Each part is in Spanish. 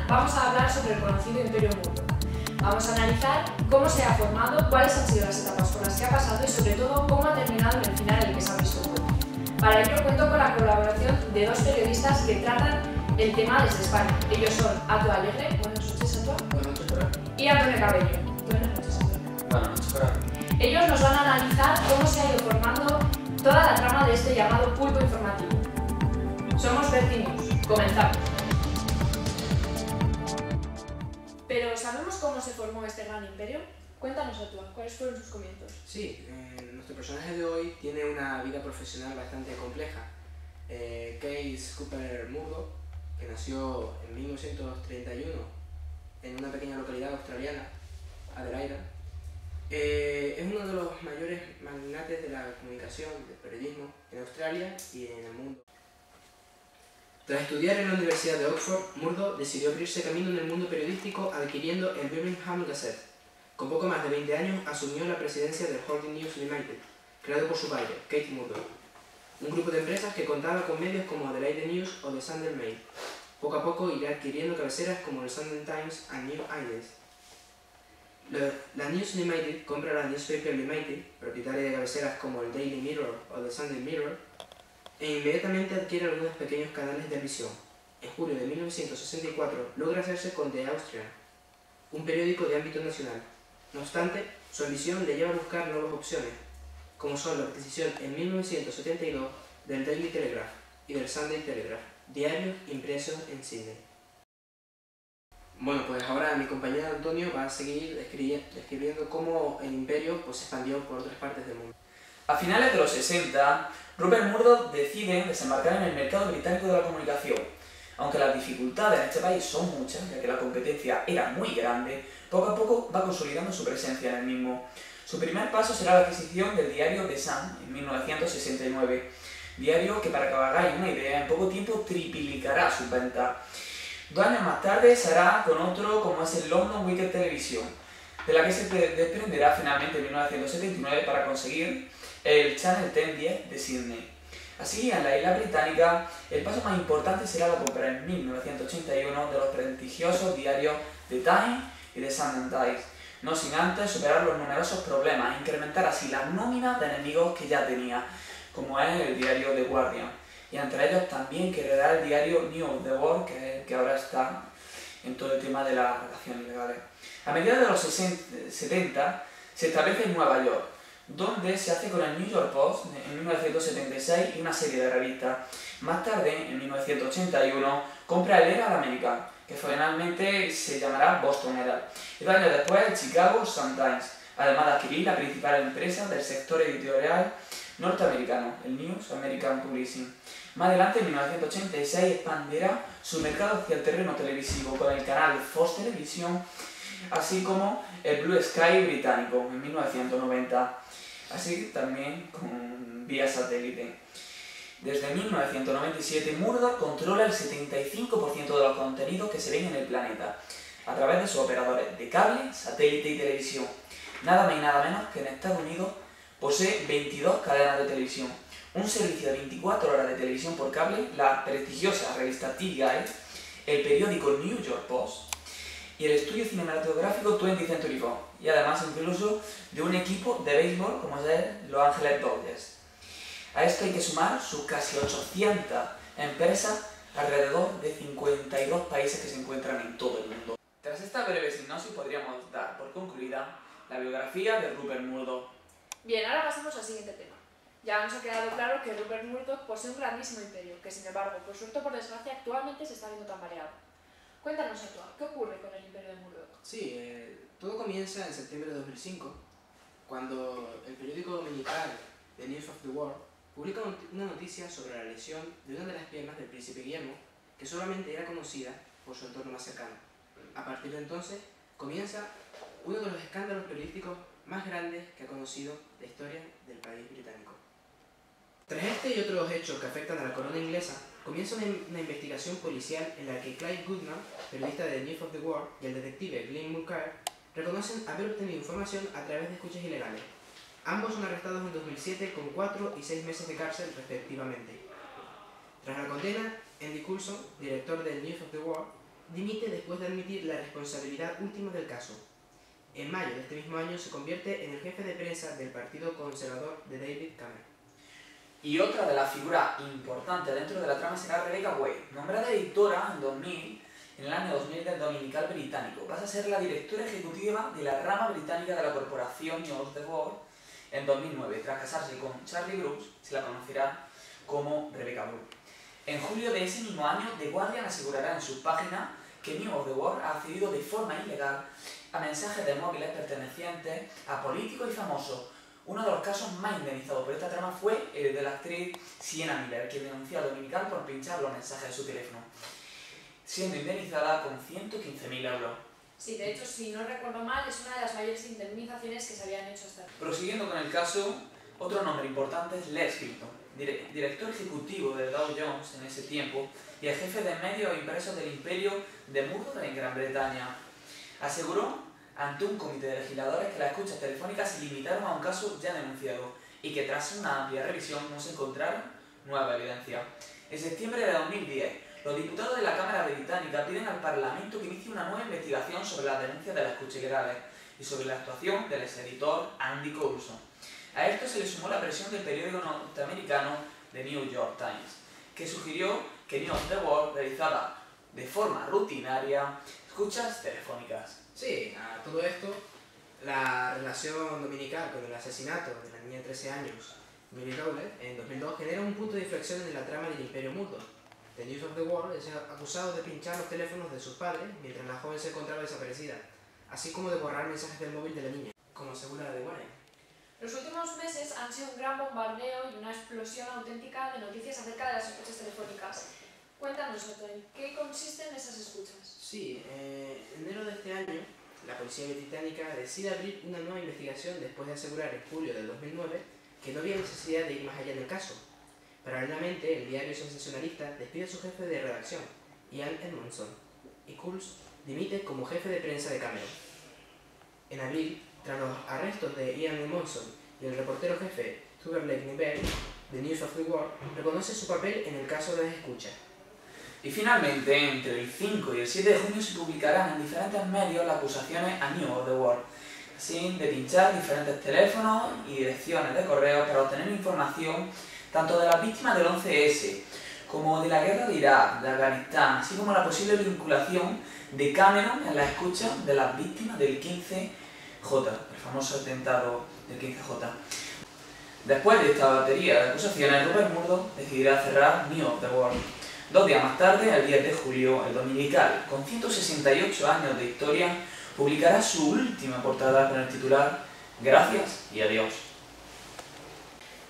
Vamos a hablar sobre el conocido Imperio Murdoch. Vamos a analizar cómo se ha formado, cuáles han sido las etapas por las que ha pasado y sobre todo cómo ha terminado en el final en el que se ha visto envuelto. Para ello cuento con la colaboración de dos periodistas que tratan el tema desde España. Ellos son Atua Alegre, buenas noches Atua. Buenas noches, Cora. Y Antonio Cabello. Buenas noches Antonio. Buenas noches, Cora. Ellos nos van a analizar cómo se ha ido formando toda la trama de este llamado pulpo informativo. Somos Verti News. Comenzamos. Pero ¿sabemos cómo se formó este gran imperio? Cuéntanos, Atua, ¿cuáles fueron sus comienzos? Sí, nuestro personaje de hoy tiene una vida profesional bastante compleja. Case Cooper Murdoch, que nació en 1931 en una pequeña localidad australiana, Adelaida, es uno de los mayores magnates de la comunicación, del periodismo en Australia y en el mundo. Tras estudiar en la Universidad de Oxford, Murdoch decidió abrirse camino en el mundo periodístico adquiriendo el Birmingham Gazette. Con poco más de 20 años asumió la presidencia del Holding News Limited, creado por su padre, Kate Murdoch, un grupo de empresas que contaba con medios como Adelaide News o The Sunday Mail. Poco a poco irá adquiriendo cabeceras como el Sunday Times and New Ideas. La News Limited compra la Newspaper Limited, propietaria de cabeceras como el Daily Mirror o The Sunday Mirror, e inmediatamente adquiere algunos pequeños canales de visión. En julio de 1964 logra hacerse con The Austrian, un periódico de ámbito nacional. No obstante, su ambición le lleva a buscar nuevas opciones, como son la adquisición en 1972 del Daily Telegraph y del Sunday Telegraph, diarios impresos en Sydney. Bueno, pues ahora mi compañero Antonio va a seguir describiendo cómo el imperio se expandió por otras partes del mundo. A finales de los 60, Rupert Murdoch decide desembarcar en el mercado británico de la comunicación. Aunque las dificultades en este país son muchas, ya que la competencia era muy grande, poco a poco va consolidando su presencia en el mismo. Su primer paso será la adquisición del diario The Sun en 1969, diario que, para que os hagáis una idea, en poco tiempo triplicará sus ventas. 2 años más tarde se hará con otro como es el London Weekend Television, de la que se desprenderá finalmente en 1979 para conseguir el Channel 10 de Sydney. Así, en la isla británica, el paso más importante será la compra en 1981 de los prestigiosos diarios The Times y The Sunday Times, no sin antes superar los numerosos problemas e incrementar así la nómina de enemigos que ya tenía, como es el diario The Guardian, y entre ellos también que heredar el diario News of the World, que es el que ahora está en todo el tema de las relaciones legales. A mediados de los 70 se establece en Nueva York, donde se hace con el New York Post en 1976 y una serie de revistas. Más tarde, en 1981, compra el Herald American, que finalmente se llamará Boston Herald, y 2 años después el Chicago Sun-Times, además de adquirir la principal empresa del sector editorial norteamericano, el News American Publishing. Más adelante, en 1986, expandirá su mercado hacia el terreno televisivo con el canal Fox Television, así como el Blue Sky británico en 1990, así también con vía satélite. Desde 1997, Murdoch controla el 75% de los contenidos que se ven en el planeta, a través de sus operadores de cable, satélite y televisión. Nada más y nada menos que en Estados Unidos posee 22 cadenas de televisión, un servicio de 24 horas de televisión por cable, la prestigiosa revista T-Guide, el periódico New York Post y el estudio cinematográfico 20th Century Fox, y además incluso de un equipo de béisbol como es Los Ángeles Dodgers. A esto hay que sumar sus casi 800 empresas alrededor de 52 países que se encuentran en todo el mundo. Tras esta breve sinopsis podríamos dar por concluida la biografía de Rupert Murdoch. Bien, ahora pasamos al siguiente tema. Ya nos ha quedado claro que Rupert Murdoch posee un grandísimo imperio, que sin embargo, por suerte o por desgracia, actualmente se está viendo tambaleado. Cuéntanos, Atua, ¿qué ocurre con el imperio de Murdoch? Sí, todo comienza en septiembre de 2005, cuando el periódico dominical The News of the World publica una noticia sobre la lesión de una de las piernas del príncipe Guillermo, que solamente era conocida por su entorno más cercano. A partir de entonces, comienza uno de los escándalos periodísticos más grandes que ha conocido la historia del país británico. Tras este y otros hechos que afectan a la corona inglesa, comienza una investigación policial en la que Clive Goodman, periodista de News of the World, y el detective Glenn Mulcair reconocen haber obtenido información a través de escuchas ilegales. Ambos son arrestados en 2007 con 4 y 6 meses de cárcel respectivamente. Tras la condena, Andy Coulson, director de News of the World, dimite después de admitir la responsabilidad última del caso. En mayo de este mismo año se convierte en el jefe de prensa del Partido Conservador de David Cameron. Y otra de las figuras importantes dentro de la trama será Rebecca Wade, nombrada editora en el año 2000 del Dominical británico. Pasa a ser la directora ejecutiva de la rama británica de la corporación News of the World en 2009. Tras casarse con Charlie Brooks, se la conocerá como Rebecca Brooks. En julio de ese mismo año, The Guardian asegurará en su página que News of the World ha accedido de forma ilegal a mensajes de móviles pertenecientes a políticos y famosos. Uno de los casos más indemnizados por esta trama fue el de la actriz Sienna Miller, quien denunció a Dominical por pinchar los mensajes de su teléfono, siendo indemnizada con 115.000 euros. Sí, de hecho, si no recuerdo mal, es una de las mayores indemnizaciones que se habían hecho hasta aquí. Prosiguiendo con el caso, otro nombre importante es Les Hilton, director ejecutivo de Dow Jones en ese tiempo y el jefe de medios e impresos del imperio de Murdoch en Gran Bretaña. Aseguró ante un comité de legisladores que las escuchas telefónicas se limitaron a un caso ya denunciado y que tras una amplia revisión no se encontraron nueva evidencia. En septiembre de 2010, los diputados de la Cámara Británica piden al Parlamento que inicie una nueva investigación sobre las denuncias de las escuchas ilegales y sobre la actuación del exeditor Andy Coulson. A esto se le sumó la presión del periódico norteamericano The New York Times, que sugirió que News of the World realizaba de forma rutinaria escuchas telefónicas. Sí, a todo esto, la relación dominical con el asesinato de la niña de 13 años, Millie Rowlett, en 2002 genera un punto de inflexión en la trama del Imperio Murdoch. The News of the World es acusado de pinchar los teléfonos de sus padres mientras la joven se encontraba desaparecida, así como de borrar mensajes del móvil de la niña, como asegura The Guardian. Los últimos meses han sido un gran bombardeo y una explosión auténtica de noticias acerca de las escuchas telefónicas. Cuéntanos, Otto, ¿en qué consisten esas escuchas? Sí, en enero de este año, la policía británica decide abrir una nueva investigación después de asegurar en julio de 2009 que no había necesidad de ir más allá en el caso. Paralelamente, el diario sensacionalista despide a su jefe de redacción, Ian Edmondson, y Coulson dimite como jefe de prensa de Cameron. En abril, tras los arrestos de Ian Edmondson y el reportero jefe Hubert Lake-Nivelle, de News of the World reconoce su papel en el caso de las escuchas. Y finalmente, entre el 5 y el 7 de junio se publicarán en diferentes medios las acusaciones a News of the World, así de pinchar diferentes teléfonos y direcciones de correo para obtener información tanto de las víctimas del 11S como de la guerra de Irak, de Afganistán, así como la posible vinculación de Cameron en la escucha de las víctimas del 15J, el famoso atentado del 15J. Después de esta batería de acusaciones, Rupert Murdoch decidirá cerrar News of the World. 2 días más tarde, el 10 de julio, el Dominical, con 168 años de historia, publicará su última portada con el titular «Gracias y adiós».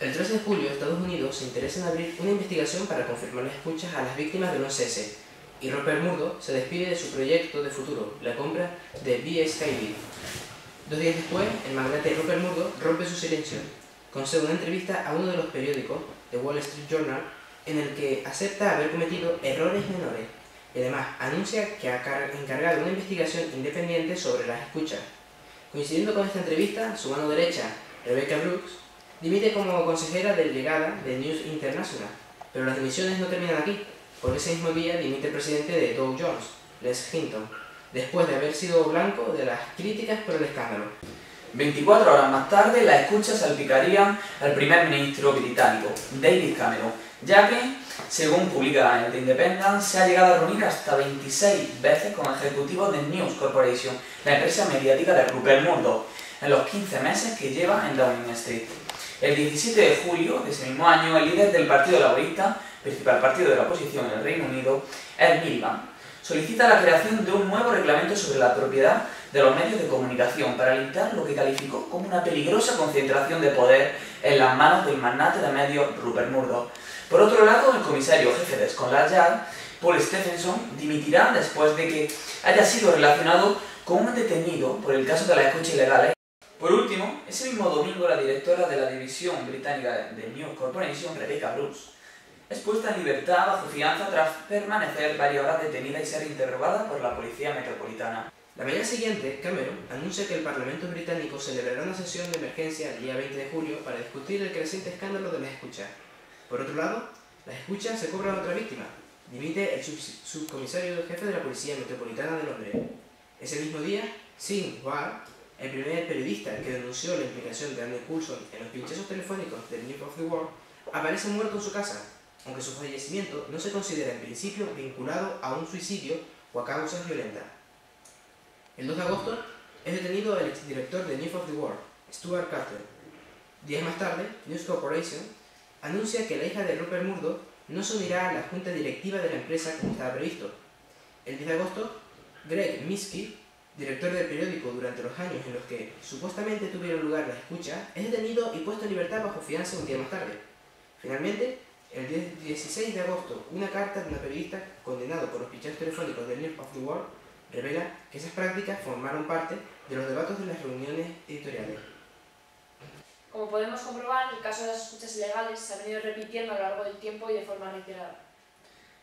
El 13 de julio, Estados Unidos se interesa en abrir una investigación para confirmar las escuchas a las víctimas del 11S, y Rupert Murdoch se despide de su proyecto de futuro, la compra de BSKB. 2 días después, el magnate Rupert Murdoch rompe su silencio, concede una entrevista a uno de los periódicos, The Wall Street Journal, en el que acepta haber cometido errores menores y además anuncia que ha encargado una investigación independiente sobre las escuchas. Coincidiendo con esta entrevista, su mano derecha, Rebecca Brooks, dimite como consejera delegada de News International, pero las dimisiones no terminan aquí, porque ese mismo día dimite el presidente de Dow Jones, Les Hinton, después de haber sido blanco de las críticas por el escándalo. 24 horas más tarde, las escuchas salpicarían al primer ministro británico, David Cameron, ya que, según publica el The Independent, se ha llegado a reunir hasta 26 veces con ejecutivos de News Corporation, la empresa mediática de Rupert Murdoch, en los 15 meses que lleva en Downing Street. El 17 de julio de ese mismo año, el líder del Partido Laborista, principal partido de la oposición en el Reino Unido, Ed Miliband, solicita la creación de un nuevo reglamento sobre la propiedad de los medios de comunicación para limitar lo que calificó como una peligrosa concentración de poder en las manos del magnate de medios Rupert Murdoch. Por otro lado, el comisario jefe de Scotland Yard, Paul Stephenson, dimitirá después de que haya sido relacionado con un detenido por el caso de las escuchas ilegales. Por último, ese mismo domingo, la directora de la división británica de News Corporation, Rebecca Brooks, es puesta en libertad bajo fianza tras permanecer varias horas detenida y ser interrogada por la Policía Metropolitana. La mañana siguiente, Cameron anuncia que el Parlamento británico celebrará una sesión de emergencia el día 20 de julio para discutir el creciente escándalo de las escuchas. Por otro lado, las escuchas se cobran a otra víctima. Dimite el subcomisario jefe de la Policía Metropolitana de Londres. Ese mismo día, Sean Ward, el primer periodista que denunció la implicación de Andy Coulson en los pinchazos telefónicos del News of the World, aparece muerto en su casa, aunque su fallecimiento no se considera en principio vinculado a un suicidio o a causas violentas. El 2 de agosto es detenido el exdirector de News of the World, Stuart Carter. Días más tarde, News Corporation anuncia que la hija de Rupert Murdoch no se unirá a la junta directiva de la empresa como estaba previsto. El 10 de agosto, Greg Miskey, director del periódico durante los años en los que supuestamente tuvieron lugar las escuchas, es detenido y puesto en libertad bajo fianza un día más tarde. Finalmente, el 16 de agosto, una carta de una periodista condenado por los pinchazos telefónicos del News of the World revela que esas prácticas formaron parte de los debates de las reuniones editoriales. Como podemos comprobar, el caso de las escuchas ilegales se ha venido repitiendo a lo largo del tiempo y de forma reiterada.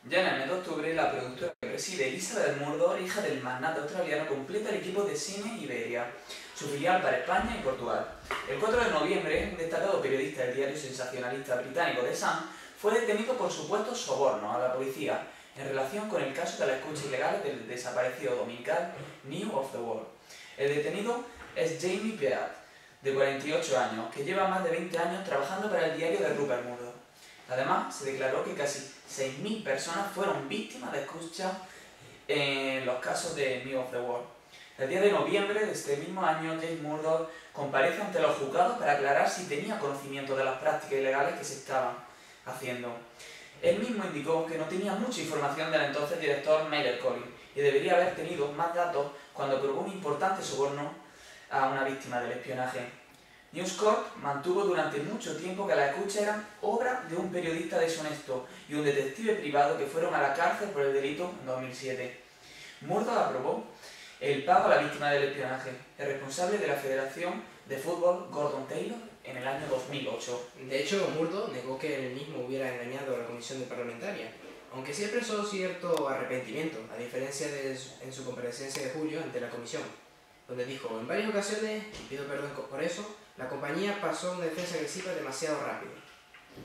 Ya en el mes de octubre, la productora que preside Elizabeth Murdoch, hija del magnate australiano, completa el equipo de Cine Iberia, su filial para España y Portugal. El 4 de noviembre, un destacado periodista del diario sensacionalista británico The Sun fue detenido por supuestos sobornos a la policía en relación con el caso de la escucha ilegal del desaparecido dominical News of the World. El detenido es Jamie Peat, de 48 años, que lleva más de 20 años trabajando para el diario de Rupert Murdoch. Además, se declaró que casi 6.000 personas fueron víctimas de escuchas en los casos de News of the World. El 10 de noviembre de este mismo año, James Murdoch comparece ante los juzgados para aclarar si tenía conocimiento de las prácticas ilegales que se estaban haciendo. Él mismo indicó que no tenía mucha información del entonces director Mailer Collins y debería haber tenido más datos cuando probó un importante soborno a una víctima del espionaje. News Corp mantuvo durante mucho tiempo que las escuchas eran obra de un periodista deshonesto y un detective privado que fueron a la cárcel por el delito en 2007. Murdoch aprobó el pago a la víctima del espionaje, el responsable de la Federación de Fútbol Gordon Taylor, en el año 2008. De hecho, Murdoch negó que él mismo hubiera engañado a la comisión parlamentaria, aunque sí expresó cierto arrepentimiento, a diferencia de en su comparecencia de julio ante la comisión, donde dijo: en varias ocasiones, y pido perdón por eso, la compañía pasó una defensa agresiva demasiado rápido.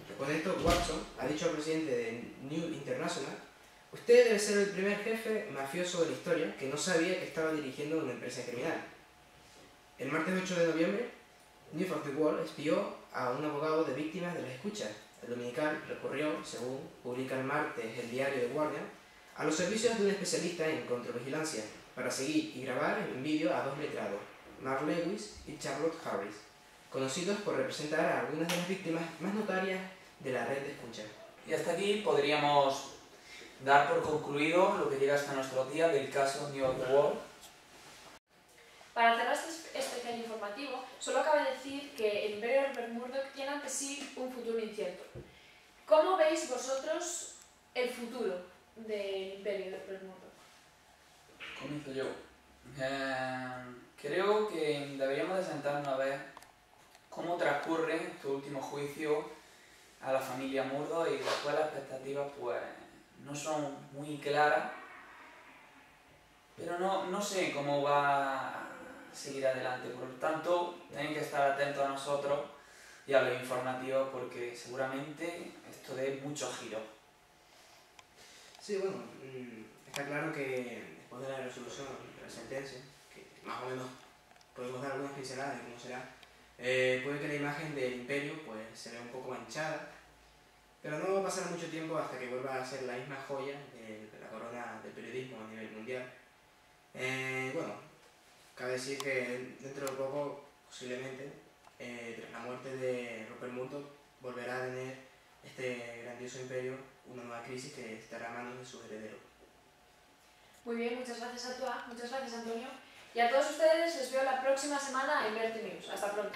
Después de esto, Watson ha dicho al presidente de New International: usted debe ser el primer jefe mafioso de la historia que no sabía que estaba dirigiendo una empresa criminal. El martes 8 de noviembre, News of the World espió a un abogado de víctimas de las escuchas. El dominical recurrió, según publica el martes el diario The Guardian, a los servicios de un especialista en contravigilancia para seguir y grabar en vídeo a dos letrados, Mark Lewis y Charlotte Harris, conocidos por representar a algunas de las víctimas más notarias de la red de escucha. Y hasta aquí podríamos dar por concluido lo que llega hasta nuestros días del caso News of the World. Para cerrar este especial informativo, solo cabe decir que el imperio de Rupert Murdoch tiene ante sí un futuro incierto. ¿Cómo veis vosotros el futuro del imperio de Rupert Murdoch? Comienzo yo. Creo que deberíamos de sentarnos a ver cómo transcurre este último juicio a la familia Murdoch y después las expectativas pues no son muy claras, pero no sé cómo va a seguir adelante. Por lo tanto, tienen que estar atentos a nosotros y a los informativos porque seguramente esto dé muchos giros. Sí, bueno, está claro que después de la resolución de la sentencia, que más o menos podemos dar algunas pinceladas de cómo será, puede que la imagen del imperio pues, se vea un poco manchada, pero no va a pasar mucho tiempo hasta que vuelva a ser la misma joya de la corona del periodismo a nivel mundial. Bueno, cabe decir que dentro de poco, posiblemente, tras la muerte de Rupert Murdoch, volverá a tener este grandioso imperio una nueva crisis que estará a manos de sus herederos. Muy bien, muchas gracias a Tua, muchas gracias Antonio. Y a todos ustedes les veo la próxima semana en Verte News. Hasta pronto.